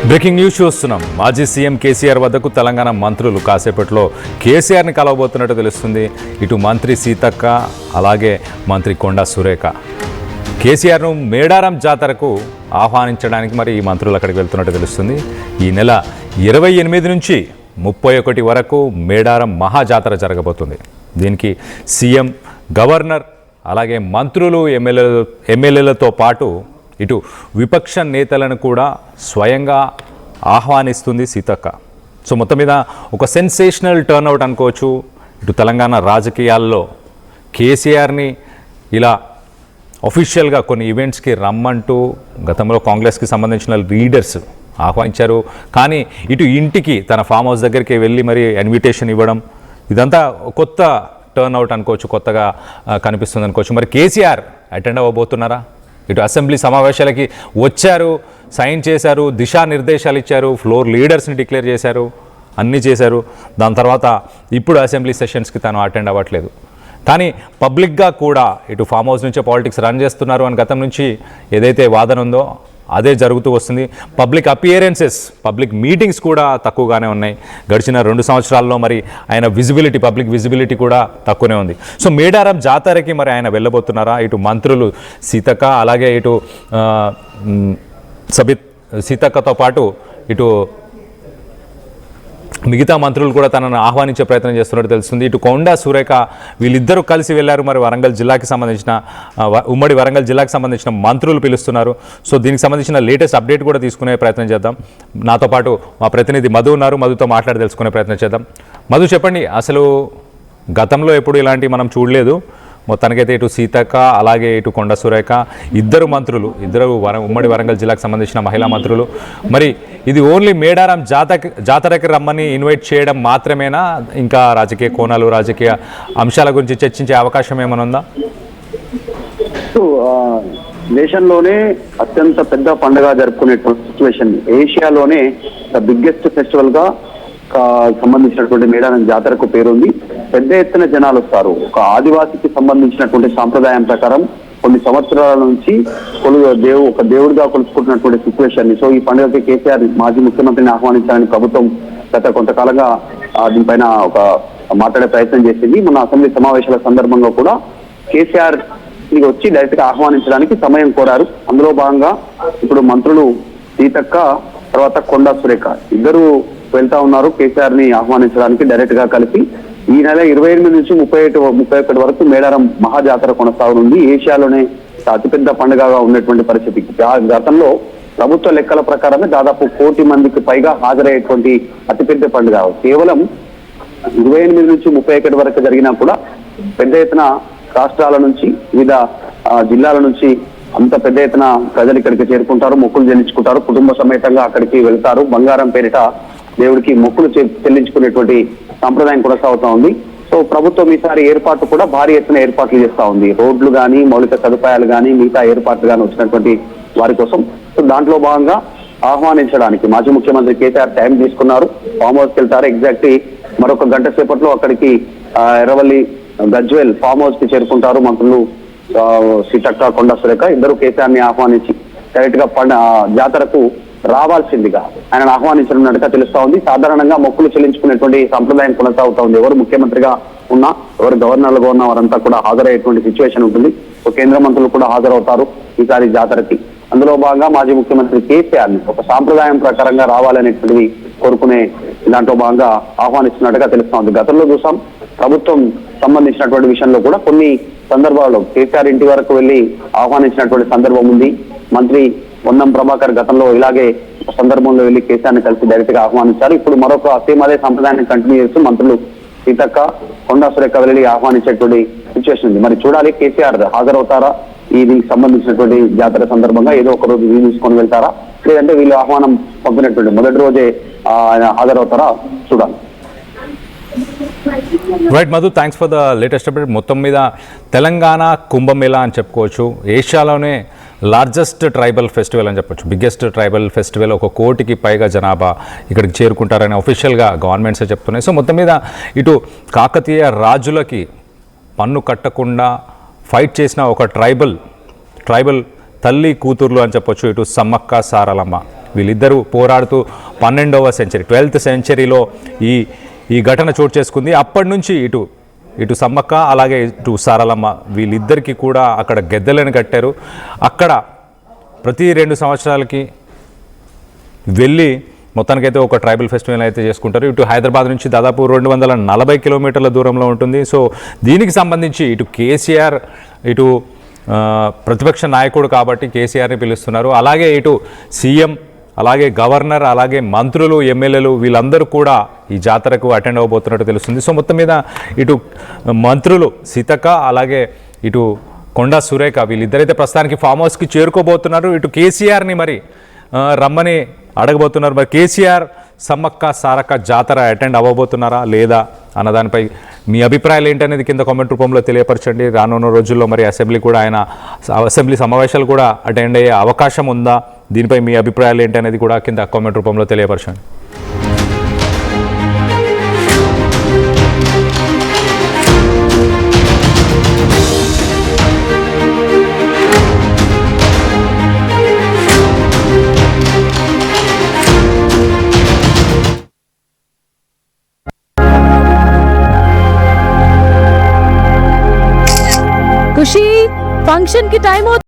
Breaking news చూస్తున్నాం. మాజీ CM KCR వద్దకు తెలంగాణ మంత్రులు కాసేపట్లో కేసీఆర్ని కలవబోతున్నట్టు తెలుస్తుంది. ఇటు మంత్రి సీతక్క అలాగే మంత్రి కొండా సురేఖ కేసీఆర్ను మేడారం జాతరకు ఆహ్వానించడానికి మరి ఈ మంత్రులు అక్కడికి వెళ్తున్నట్టు తెలుస్తుంది. ఈ నెల 28 నుంచి 31 వరకు మేడారం మహాజాతర జరగబోతుంది. దీనికి సీఎం, గవర్నర్ అలాగే మంత్రులు, ఎమ్మెల్యేలతో పాటు ఇటు విపక్ష నేతలను కూడా స్వయంగా ఆహ్వానిస్తుంది సీతక్క. సో మొత్తం మీద ఒక సెన్సేషనల్ టర్న్అవుట్ అనుకోవచ్చు. ఇటు తెలంగాణ రాజకీయాల్లో కేసీఆర్ని ఇలా అఫీషియల్గా కొన్ని ఈవెంట్స్కి రమ్మంటూ గతంలో కాంగ్రెస్కి సంబంధించిన లీడర్స్ ఆహ్వానించారు. కానీ ఇటు ఇంటికి తన ఫామ్ హౌస్ దగ్గరికి వెళ్ళి మరి ఇన్విటేషన్ ఇవ్వడం, ఇదంతా కొత్త టర్న్అవుట్ అనుకోవచ్చు, కొత్తగా కనిపిస్తుంది అనుకోవచ్చు. మరి కేసీఆర్ అటెండ్ అవ్వబోతున్నారా? ఇటు అసెంబ్లీ సమావేశాలకి వచ్చారు, సైన్ చేశారు, దిశానిర్దేశాలు ఇచ్చారు, ఫ్లోర్ లీడర్స్ని డిక్లేర్ చేశారు, అన్నీ చేశారు. దాని తర్వాత ఇప్పుడు అసెంబ్లీ సెషన్స్కి తను అటెండ్ అవ్వట్లేదు. కానీ పబ్లిక్గా కూడా ఇటు ఫామ్ హౌస్ నుంచే పాలిటిక్స్ రన్ చేస్తున్నారు అని గతం నుంచి ఏదైతే వాదన ఉందో అదే జరుగుతూ వస్తుంది. పబ్లిక్ అపియరెన్సెస్, పబ్లిక్ మీటింగ్స్ కూడా తక్కువగానే ఉన్నాయి. గడిచిన 2 సంవత్సరాల్లో మరి ఆయన విజిబిలిటీ, పబ్లిక్ విజిబిలిటీ కూడా తక్కువనే ఉంది. సో మేడారం జాతరకి మరి ఆయన వెళ్ళబోతున్నారా? ఇటు మంత్రులు సీతక్క అలాగే ఇటు సీతక్కతో పాటు ఇటు మిగతా మంత్రులు కూడా తనను ఆహ్వానించే ప్రయత్నం చేస్తున్నట్టు తెలుస్తుంది. ఇటు కొండా సురేఖ వీళ్ళిద్దరూ కలిసి వెళ్ళారు. మరి వరంగల్ జిల్లాకి సంబంధించిన ఉమ్మడి వరంగల్ జిల్లాకి సంబంధించిన మంత్రులు పిలుస్తున్నారు. సో దీనికి సంబంధించిన లేటెస్ట్ అప్డేట్ కూడా తీసుకునే ప్రయత్నం చేద్దాం. నాతో పాటు మా ప్రతినిధి మధు ఉన్నారు. మధుతో మాట్లాడి తెలుసుకునే ప్రయత్నం చేద్దాం. మధు, చెప్పండి, అసలు గతంలో ఎప్పుడు ఇలాంటివి మనం చూడలేదు. మొత్తానికైతే ఇటు సీతక్క అలాగే ఇటు కొండ సురేఖ ఇద్దరు మంత్రులు, ఉమ్మడి వరంగల్ జిల్లాకు సంబంధించిన మహిళా మంత్రులు. మరి ఇది ఓన్లీ మేడారం జాతరకి రమ్మని ఇన్వైట్ చేయడం మాత్రమేనా? ఇంకా రాజకీయ కోణాలు, రాజకీయ అంశాల గురించి చర్చించే అవకాశం ఏమైనా ఉందా? దేశంలోనే అత్యంత పెద్ద పండుగ జరుపుకునేటువంటి సిచ్యువేషన్, ఏషియాలోనే ద బిగ్గెస్ట్ ఫెస్టివల్ గా సంబంధించినటువంటి మేడారం జాతరకు పేరుంది. పెద్ద ఎత్తున జనాలు వస్తారు. ఒక ఆదివాసికి సంబంధించినటువంటి సాంప్రదాయం ప్రకారం కొన్ని సంవత్సరాల నుంచి ఒక దేవుడిగా కొలుసుకుంటున్నటువంటి సిచ్యువేషన్. సో ఈ పండుగకి కేసీఆర్ మాజీ ముఖ్యమంత్రిని ఆహ్వానించాలని ప్రభుత్వం గత కొంతకాలంగా దీనిపైన ఒక మాట్లాడే ప్రయత్నం చేసింది. మొన్న అసెంబ్లీ సమావేశాల సందర్భంగా కూడా కేసీఆర్ వచ్చి డైరెక్ట్ గా ఆహ్వానించడానికి సమయం కోరారు. అందులో భాగంగా ఇప్పుడు మంత్రులు సీతక్క తర్వాత కొండా సురేఖ ఇద్దరు వెళ్తా ఉన్నారు కేసీఆర్ ని ఆహ్వానించడానికి డైరెక్ట్ గా కలిసి. ఈ నెల 28 నుంచి 31 వరకు మేడారం మహాజాతర కొనసాగనుంది. ఏషియాలోనే అతిపెద్ద పండుగగా ఉన్నటువంటి పరిస్థితి. గతంలో ప్రభుత్వ లెక్కల ప్రకారమే దాదాపు 1 కోటి మందికి పైగా హాజరయ్యేటువంటి అతిపెద్ద పండుగ. కేవలం 28 నుంచి 31 వరకు జరిగినా కూడా పెద్ద ఎత్తున రాష్ట్రాల నుంచి, వివిధ జిల్లాల నుంచి అంత పెద్ద ఎత్తున ప్రజలు ఇక్కడికి చేరుకుంటారు, మొక్కులు చెల్లించుకుంటారు, కుటుంబ సమేతంగా అక్కడికి వెళ్తారు. బంగారం పేరిట దేవుడికి మొక్కులు చెల్లించుకునేటువంటి సంప్రదాయం కొనసాగుతా ఉంది. సో ప్రభుత్వం ఈసారి ఏర్పాటు కూడా భారీ ఎత్తున ఏర్పాట్లు చేస్తా ఉంది. రోడ్లు కానీ, మౌలిక సదుపాయాలు కానీ, మిగతా ఏర్పాట్లు కానీ వచ్చినటువంటి వారి కోసం. సో దాంట్లో భాగంగా ఆహ్వానించడానికి మాజీ ముఖ్యమంత్రి కేసీఆర్ టైం తీసుకున్నారు. ఫామ్ హౌస్కి వెళ్తారు. ఎగ్జాక్ట్లీ మరొక గంట సేపట్లో అక్కడికి ఎర్రవల్లి గజ్వేల్ ఫామ్ హౌస్ కి చేరుకుంటారు మంత్రులు సీతక్క, కొండా సురేఖ ఇద్దరు కేసీఆర్ ని ఆహ్వానించి డైరెక్ట్ గా జాతరకు రావాల్సిందిగా ఆయన ఆహ్వానించనున్నట్టుగా తెలుస్తా ఉంది. సాధారణంగా మొక్కులు చెల్లించుకునేటువంటి సంప్రదాయం కొనసాగుతా ఉంది. ఎవరు ముఖ్యమంత్రిగా ఉన్నా, ఎవరు గవర్నర్లుగా ఉన్నా వారంతా కూడా హాజరయ్యేటువంటి సిచ్యువేషన్ ఉంటుంది. కేంద్ర మంత్రులు కూడా హాజరవుతారు ఈసారి జాతరకి. అందులో భాగంగా మాజీ ముఖ్యమంత్రి కేసీఆర్ ని ఒక సాంప్రదాయం ప్రకారంగా రావాలనేటువంటిది కోరుకునే దాంట్లో భాగంగా ఆహ్వానిస్తున్నట్టుగా తెలుస్తా ఉంది. గతంలో చూసాం ప్రభుత్వం సంబంధించినటువంటి విషయంలో కూడా కొన్ని సందర్భాల్లో కేసీఆర్ ఇంటి వరకు వెళ్లి ఆహ్వానించినటువంటి సందర్భం ఉంది. మంత్రి పొన్నం ప్రభాకర్ గతంలో ఇలాగే సందర్భంలో వెళ్లి కేసీఆర్ ని కలిసి డైరెక్ట్ గా ఆహ్వానించారు. ఇప్పుడు మరొక అదే సంప్రదాయాన్ని కంటిన్యూ చేస్తూ మంత్రులు సీతక్క, కొండా సురేఖ వెళ్లి ఆహ్వానించేటువంటి సిచ్యువేషన్ ఉంది. మరి చూడాలి కేసీఆర్ హాజరవుతారా దీనికి సంబంధించినటువంటి జాతర సందర్భంగా, ఏదో ఒక రోజు వీలు తీసుకొని వెళ్తారా, లేదంటే వీళ్ళు ఆహ్వానం పంపినటువంటి మొదటి రోజే ఆయన హాజరవుతారా చూడాలి. Right Madhu, thanks for the latest update. మొత్తం మీద తెలంగాణ కుంభమేళా అని చెప్పుకోవచ్చు. ఏషియాలోనే లార్జెస్ట్ ట్రైబల్ ఫెస్టివల్ అని చెప్పొచ్చు, బిగ్గెస్ట్ ట్రైబల్ ఫెస్టివల్. 1 కోటికి పైగా జనాభా ఇక్కడికి చేరుకుంటారని అఫీషియల్గా గవర్నమెంట్సే చెప్తున్నాయి. సో మొత్తం మీద ఇటు కాకతీయ రాజులకి పన్ను కట్టకుండా ఫైట్ చేసిన ఒక ట్రైబల్ తల్లి కూతుర్లు అని చెప్పొచ్చు. ఇటు సమ్మక్క సారలమ్మ వీళ్ళిద్దరూ పోరాడుతూ 12వ సెంచరీ 12th సెంచరీలో ఈ ఘటన చోటు చేసుకుంది. అప్పటి నుంచి ఇటు సమ్మక్క అలాగే ఇటు సారలమ్మ వీళ్ళిద్దరికీ కూడా అక్కడ గెద్దెలను కట్టారు. అక్కడ ప్రతి 2 సంవత్సరాలకి వెళ్ళి మొత్తానికైతే ఒక ట్రైబల్ ఫెస్టివల్ అయితే చేసుకుంటారు. ఇటు హైదరాబాద్ నుంచి దాదాపు 240 కిలోమీటర్ల దూరంలో ఉంటుంది. సో దీనికి సంబంధించి ఇటు కేసీఆర్ ఇటు ప్రతిపక్ష నాయకుడు కాబట్టి కేసీఆర్ని పిలుస్తున్నారు. అలాగే ఇటు సీఎం అలాగే గవర్నర్ అలాగే మంత్రులు ఎమ్మెల్యేలు వీళ్ళందరూ కూడా ఈ జాతరకు అటెండ్ అవ్వబోతున్నట్టు తెలుస్తుంది. సో మొత్తం మీద ఇటు మంత్రులు సీతక్క అలాగే ఇటు కొండా సురేఖ వీళ్ళిద్దరైతే ప్రస్తుతానికి ఫామ్ హౌస్కి చేరుకోబోతున్నారు. ఇటు కేసీఆర్ని మరి రమ్మని అడగబోతున్నారు. మరి కేసీఆర్ సమ్మక్క సారక్క జాతర అటెండ్ అవ్వబోతున్నారా లేదా అన్నదానిపై మీ అభిప్రాయాలు ఏంటనేది కింద కామెంట్ రూపంలో తెలియపరచండి. రానున్న రోజుల్లో మరి అసెంబ్లీ సమావేశాలు కూడా అటెండ్ అయ్యే అవకాశం ఉందా? దీనిపై మీ అభిప్రాయాలు ఏంటనేది కూడా కింద కామెంట్ రూపంలో తెలియపరచండి. खुशी फंक्शन की टाइम हो